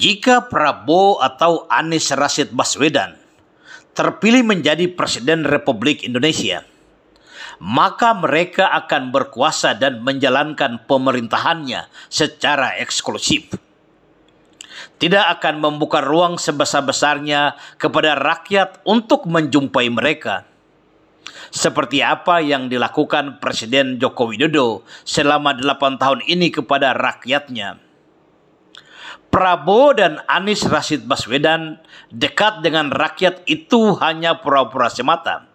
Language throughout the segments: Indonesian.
Jika Prabowo atau Anies Rashid Baswedan terpilih menjadi Presiden Republik Indonesia, maka mereka akan berkuasa dan menjalankan pemerintahannya secara eksklusif. Tidak akan membuka ruang sebesar-besarnya kepada rakyat untuk menjumpai mereka. Seperti apa yang dilakukan Presiden Joko Widodo selama 8 tahun ini kepada rakyatnya. Prabowo dan Anies Rashid Baswedan dekat dengan rakyat itu hanya pura-pura semata.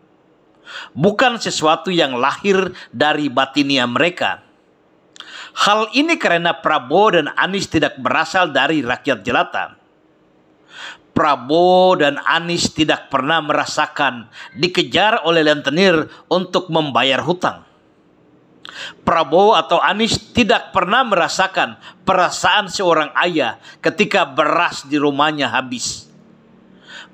Bukan sesuatu yang lahir dari batinia mereka. Hal ini karena Prabowo dan Anies tidak berasal dari rakyat jelata. Prabowo dan Anies tidak pernah merasakan dikejar oleh rentenir untuk membayar hutang. Prabowo atau Anies tidak pernah merasakan perasaan seorang ayah ketika beras di rumahnya habis.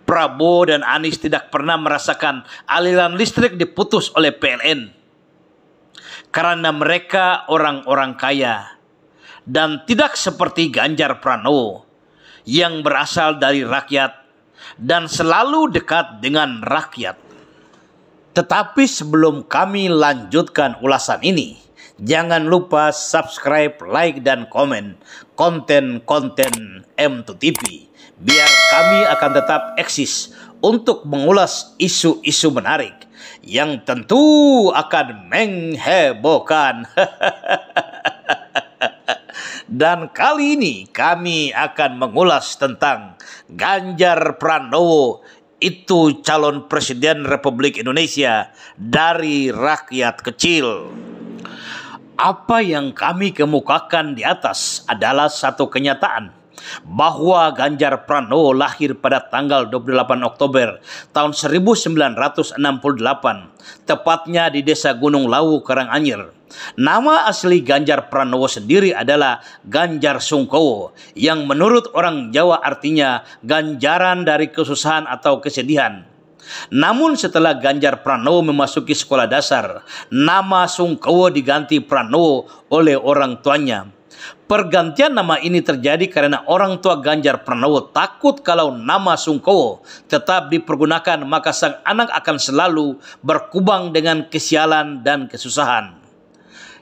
Prabowo dan Anies tidak pernah merasakan aliran listrik diputus oleh PLN. Karena mereka orang-orang kaya dan tidak seperti Ganjar Pranowo yang berasal dari rakyat dan selalu dekat dengan rakyat. Tetapi sebelum kami lanjutkan ulasan ini, jangan lupa subscribe, like, dan komen konten-konten M2TV biar kami akan tetap eksis untuk mengulas isu-isu menarik yang tentu akan menghebohkan. Dan kali ini kami akan mengulas tentang Ganjar Pranowo, itu calon Presiden Republik Indonesia dari rakyat kecil. Apa yang kami kemukakan di atas adalah satu kenyataan bahwa Ganjar Pranowo lahir pada tanggal 28 Oktober tahun 1968, tepatnya di Desa Gunung Lawu, Karanganyar. Nama asli Ganjar Pranowo sendiri adalah Ganjar Sungkowo, yang menurut orang Jawa artinya ganjaran dari kesusahan atau kesedihan. Namun setelah Ganjar Pranowo memasuki sekolah dasar, nama Sungkowo diganti Pranowo oleh orang tuanya. Pergantian nama ini terjadi karena orang tua Ganjar Pranowo takut kalau nama Sungkowo tetap dipergunakan maka sang anak akan selalu berkubang dengan kesialan dan kesusahan.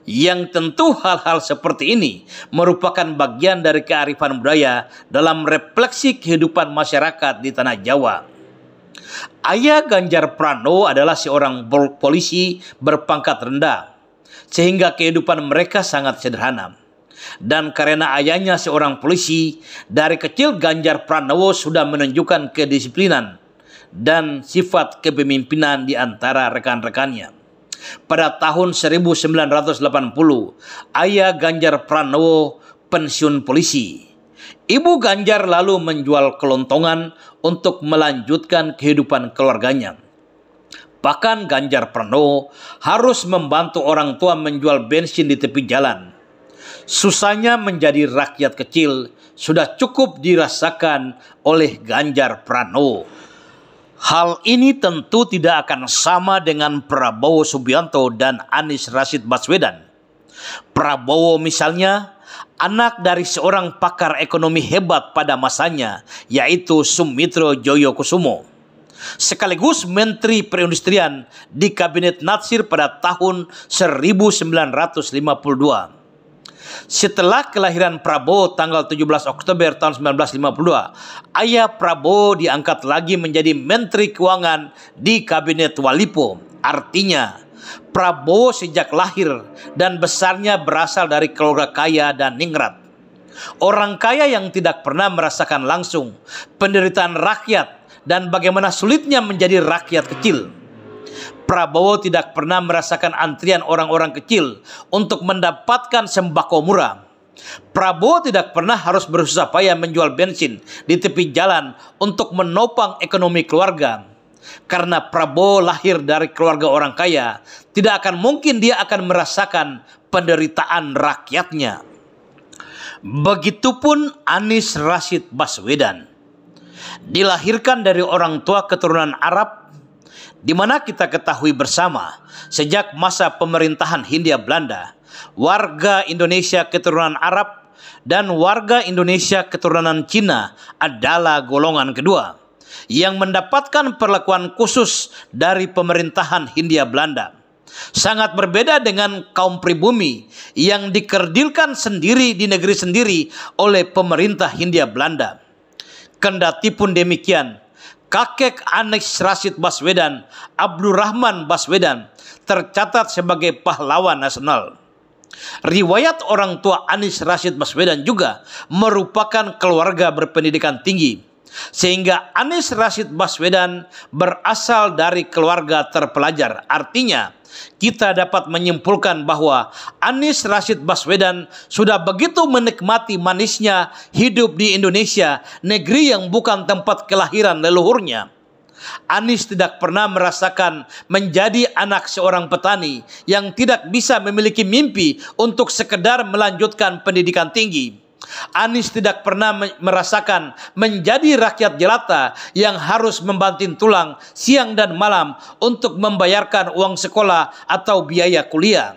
Yang tentu hal-hal seperti ini merupakan bagian dari kearifan budaya dalam refleksi kehidupan masyarakat di tanah Jawa. Ayah Ganjar Pranowo adalah seorang polisi berpangkat rendah, sehingga kehidupan mereka sangat sederhana. Dan karena ayahnya seorang polisi, dari kecil Ganjar Pranowo sudah menunjukkan kedisiplinan dan sifat kepemimpinan di antara rekan-rekannya. Pada tahun 1980, ayah Ganjar Pranowo pensiun polisi. Ibu Ganjar lalu menjual kelontongan untuk melanjutkan kehidupan keluarganya. Bahkan Ganjar Pranowo harus membantu orang tua menjual bensin di tepi jalan. Susahnya menjadi rakyat kecil sudah cukup dirasakan oleh Ganjar Pranowo. Hal ini tentu tidak akan sama dengan Prabowo Subianto dan Anies Rashid Baswedan. Prabowo misalnya anak dari seorang pakar ekonomi hebat pada masanya, yaitu Sumitro Joyokusumo, sekaligus Menteri Perindustrian di Kabinet Natsir pada tahun 1952. Setelah kelahiran Prabowo tanggal 17 Oktober tahun 1952, ayah Prabowo diangkat lagi menjadi Menteri Keuangan di Kabinet Walipo. Artinya, Prabowo sejak lahir dan besarnya berasal dari keluarga kaya dan ningrat. Orang kaya yang tidak pernah merasakan langsung penderitaan rakyat dan bagaimana sulitnya menjadi rakyat kecil. Prabowo tidak pernah merasakan antrian orang-orang kecil untuk mendapatkan sembako murah. Prabowo tidak pernah harus bersusah payah menjual bensin di tepi jalan untuk menopang ekonomi keluarga. Karena Prabowo lahir dari keluarga orang kaya, tidak akan mungkin dia akan merasakan penderitaan rakyatnya. Begitupun Anies Rashid Baswedan. Dilahirkan dari orang tua keturunan Arab, di mana kita ketahui bersama sejak masa pemerintahan Hindia Belanda, warga Indonesia keturunan Arab dan warga Indonesia keturunan Cina adalah golongan kedua yang mendapatkan perlakuan khusus dari pemerintahan Hindia Belanda. Sangat berbeda dengan kaum pribumi yang dikerdilkan sendiri di negeri sendiri oleh pemerintah Hindia Belanda. Kendati pun demikian, kakek Anies Rashid Baswedan, Abdurrahman Baswedan, tercatat sebagai pahlawan nasional. Riwayat orang tua Anies Rashid Baswedan juga merupakan keluarga berpendidikan tinggi, sehingga Anies Rashid Baswedan berasal dari keluarga terpelajar. Artinya, kita dapat menyimpulkan bahwa Anies Rashid Baswedan sudah begitu menikmati manisnya hidup di Indonesia, negeri yang bukan tempat kelahiran leluhurnya. Anies tidak pernah merasakan menjadi anak seorang petani yang tidak bisa memiliki mimpi untuk sekedar melanjutkan pendidikan tinggi. Anies tidak pernah merasakan menjadi rakyat jelata yang harus membanting tulang siang dan malam untuk membayarkan uang sekolah atau biaya kuliah.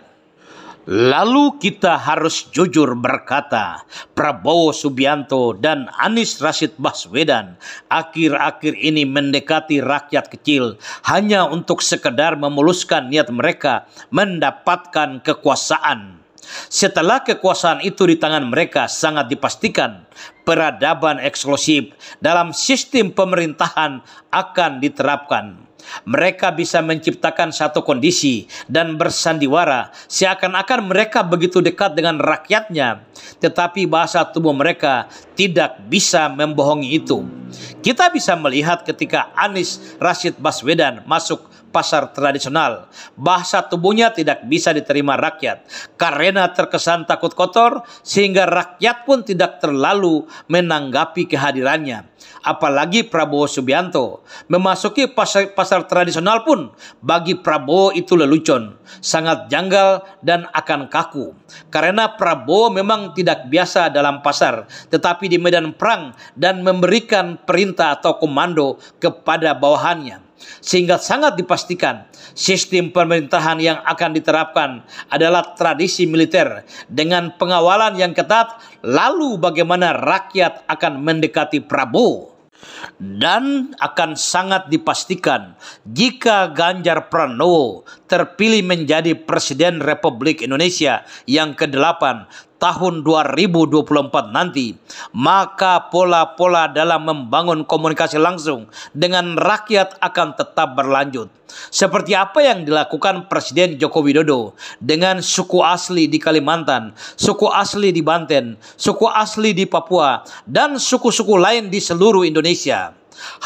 Lalu kita harus jujur berkata, Prabowo Subianto dan Anies Rashid Baswedan akhir-akhir ini mendekati rakyat kecil hanya untuk sekedar memuluskan niat mereka mendapatkan kekuasaan. Setelah kekuasaan itu di tangan mereka, sangat dipastikan peradaban eksklusif dalam sistem pemerintahan akan diterapkan. Mereka bisa menciptakan satu kondisi dan bersandiwara seakan-akan mereka begitu dekat dengan rakyatnya, tetapi bahasa tubuh mereka tidak bisa membohongi itu. Kita bisa melihat ketika Anies Rashid Baswedan masuk pasar tradisional, bahasa tubuhnya tidak bisa diterima rakyat karena terkesan takut kotor, sehingga rakyat pun tidak terlalu menanggapi kehadirannya. Apalagi Prabowo Subianto memasuki pasar tradisional pun bagi Prabowo itu lelucon, sangat janggal dan akan kaku. Karena Prabowo memang tidak biasa dalam pasar, tetapi di medan perang dan memberikan perintah atau komando kepada bawahannya. Sehingga sangat dipastikan sistem pemerintahan yang akan diterapkan adalah tradisi militer dengan pengawalan yang ketat. Lalu bagaimana rakyat akan mendekati Prabowo? Dan akan sangat dipastikan jika Ganjar Pranowo terpilih menjadi Presiden Republik Indonesia yang ke-8 tahun 2024 nanti, maka pola-pola dalam membangun komunikasi langsung dengan rakyat akan tetap berlanjut. Seperti apa yang dilakukan Presiden Joko Widodo dengan suku asli di Kalimantan, suku asli di Banten, suku asli di Papua, dan suku-suku lain di seluruh Indonesia.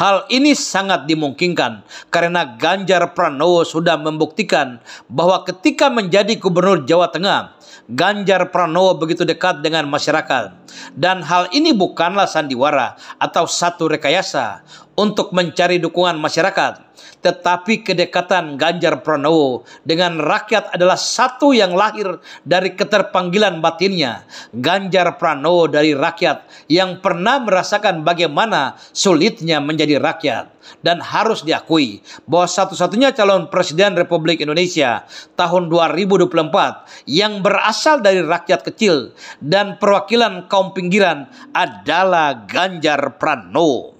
Hal ini sangat dimungkinkan karena Ganjar Pranowo sudah membuktikan bahwa ketika menjadi Gubernur Jawa Tengah, Ganjar Pranowo begitu dekat dengan masyarakat. Dan hal ini bukanlah sandiwara atau satu rekayasa untuk mencari dukungan masyarakat, tetapi kedekatan Ganjar Pranowo dengan rakyat adalah satu yang lahir dari keterpanggilan batinnya. Ganjar Pranowo dari rakyat yang pernah merasakan bagaimana sulitnya menjadi rakyat. Dan harus diakui bahwa satu-satunya calon Presiden Republik Indonesia tahun 2024 yang berasal dari rakyat kecil dan perwakilan kaum pinggiran adalah Ganjar Pranowo.